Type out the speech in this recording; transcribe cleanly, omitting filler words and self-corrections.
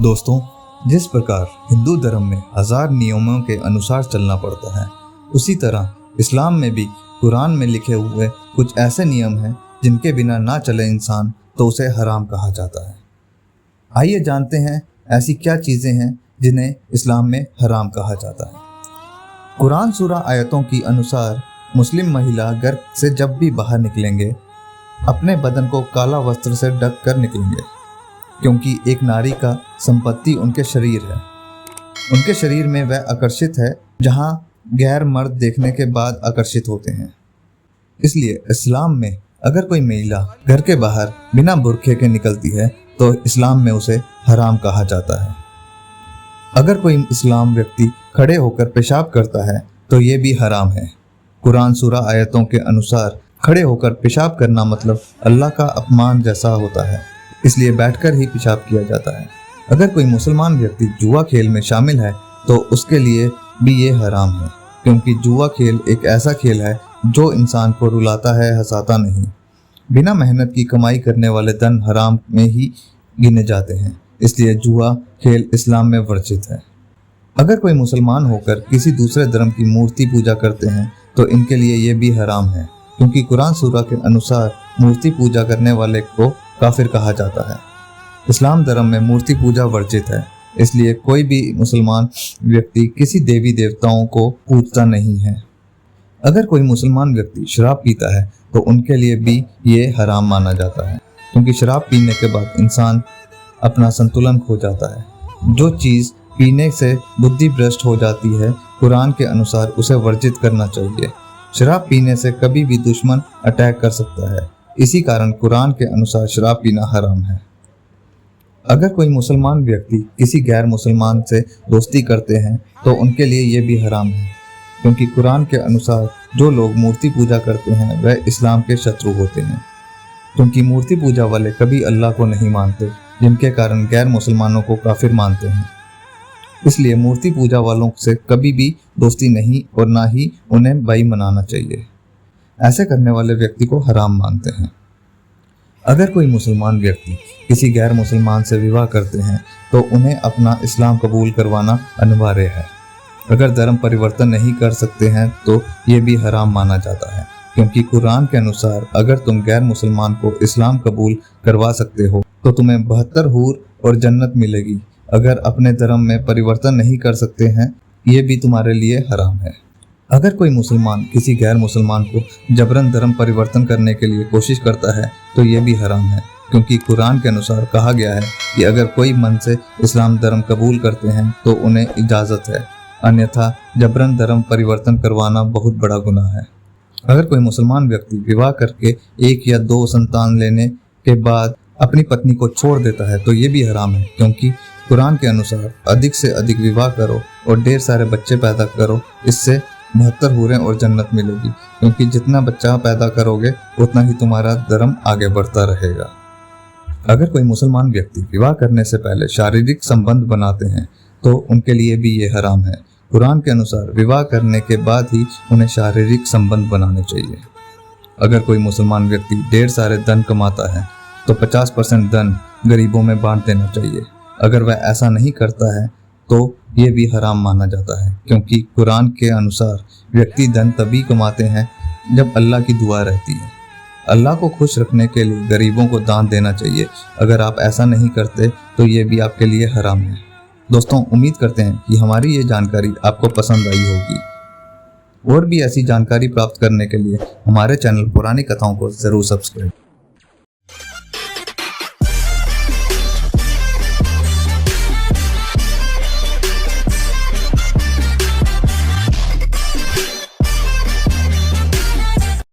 दोस्तों, जिस प्रकार हिंदू धर्म में 1000 नियमों के अनुसार चलना पड़ता है, उसी तरह इस्लाम में भी कुरान में लिखे हुए कुछ ऐसे नियम हैं जिनके बिना ना चले इंसान तो उसे हराम कहा जाता है। आइए जानते हैं ऐसी क्या चीज़ें हैं जिन्हें इस्लाम में हराम कहा जाता है। कुरान सूरा आयतों की अनुसार मुस्लिम महिला घर से जब भी बाहर निकलेंगे अपने बदन को काला वस्त्र से ढक कर निकलेंगे, क्योंकि एक नारी का संपत्ति उनके शरीर है। उनके शरीर में वह आकर्षित है जहां गैर मर्द देखने के बाद आकर्षित होते हैं। इसलिए इस्लाम में अगर कोई महिला घर के बाहर बिना बुर्के के निकलती है तो इस्लाम में उसे हराम कहा जाता है। अगर कोई इस्लाम व्यक्ति खड़े होकर पेशाब करता है तो ये भी हराम है। कुरान सूरा आयतों के अनुसार खड़े होकर पेशाब करना मतलब अल्लाह का अपमान जैसा होता है, इसलिए बैठकर ही पेशाब किया जाता है। अगर कोई मुसलमान व्यक्ति जुआ खेल में शामिल है तो उसके लिए भी ये हराम है, क्योंकि जुआ खेल एक ऐसा खेल है जो इंसान को रुलाता है, हंसाता नहीं। बिना मेहनत की कमाई करने वाले धन हराम में ही गिने जाते हैं, इसलिए जुआ खेल इस्लाम में वर्जित है। अगर कोई मुसलमान होकर किसी दूसरे धर्म की मूर्ति पूजा करते हैं तो इनके लिए ये भी हराम है, क्योंकि कुरान सूरा के अनुसार मूर्ति पूजा करने वाले को काफिर कहा जाता है। इस्लाम धर्म में मूर्ति पूजा वर्जित है, इसलिए कोई भी मुसलमान व्यक्ति किसी देवी देवताओं को पूजता नहीं है। अगर कोई मुसलमान व्यक्ति शराब पीता है तो उनके लिए भी ये हराम माना जाता है, क्योंकि शराब पीने के बाद इंसान अपना संतुलन खो जाता है। जो चीज़ पीने से बुद्धि भ्रष्ट हो जाती है, कुरान के अनुसार उसे वर्जित करना चाहिए। शराब पीने से कभी भी दुश्मन अटैक कर सकता है, इसी कारण कुरान के अनुसार शराब पीना हराम है। अगर कोई मुसलमान व्यक्ति किसी गैर मुसलमान से दोस्ती करते हैं तो उनके लिए ये भी हराम है, क्योंकि कुरान के अनुसार जो लोग मूर्ति पूजा करते हैं वह इस्लाम के शत्रु होते हैं, क्योंकि मूर्ति पूजा वाले कभी अल्लाह को नहीं मानते, जिनके कारण गैर मुसलमानों को काफिर मानते हैं। इसलिए मूर्ति पूजा वालों से कभी भी दोस्ती नहीं और ना ही उन्हें भाई मनाना चाहिए। ऐसे करने वाले व्यक्ति को हराम मानते हैं। अगर कोई मुसलमान व्यक्ति किसी गैर मुसलमान से विवाह करते हैं तो उन्हें अपना इस्लाम कबूल करवाना अनिवार्य है। अगर धर्म परिवर्तन नहीं कर सकते हैं तो ये भी हराम माना जाता है, क्योंकि कुरान के अनुसार अगर तुम गैर मुसलमान को इस्लाम कबूल करवा सकते हो तो तुम्हें 72 हूर और जन्नत मिलेगी। अगर अपने धर्म में परिवर्तन नहीं कर सकते हैं, ये भी तुम्हारे लिए हराम है। अगर कोई मुसलमान किसी गैर मुसलमान को जबरन धर्म परिवर्तन करने के लिए कोशिश करता है तो ये भी हराम है, क्योंकि कुरान के अनुसार कहा गया है कि अगर कोई मन से इस्लाम धर्म कबूल करते हैं तो उन्हें इजाज़त है, अन्यथा जबरन धर्म परिवर्तन करवाना बहुत बड़ा गुनाह है। अगर कोई मुसलमान व्यक्ति विवाह करके 1 या 2 संतान लेने के बाद अपनी पत्नी को छोड़ देता है तो ये भी हराम है, क्योंकि कुरान के अनुसार अधिक से अधिक विवाह करो और ढेर सारे बच्चे पैदा करो, इससे 72 हूरें और जन्नत मिलेगी, क्योंकि जितना बच्चा पैदा करोगे उतना ही तुम्हारा धर्म आगे बढ़ता रहेगा। अगर कोई मुसलमान व्यक्ति विवाह करने से पहले शारीरिक संबंध बनाते हैं तो उनके लिए भी ये हराम है। कुरान के अनुसार विवाह करने के बाद ही उन्हें शारीरिक संबंध बनाने चाहिए। अगर कोई मुसलमान व्यक्ति ढेर सारे धन कमाता है तो 50% धन गरीबों में बांट देना चाहिए। अगर वह ऐसा नहीं करता है तो ये भी हराम माना जाता है, क्योंकि कुरान के अनुसार व्यक्ति धन तभी कमाते हैं जब अल्लाह की दुआ रहती है। अल्लाह को खुश रखने के लिए गरीबों को दान देना चाहिए। अगर आप ऐसा नहीं करते तो ये भी आपके लिए हराम है। दोस्तों, उम्मीद करते हैं कि हमारी ये जानकारी आपको पसंद आई होगी। और भी ऐसी जानकारी प्राप्त करने के लिए हमारे चैनल पुरानी कथाओं को ज़रूर सब्सक्राइब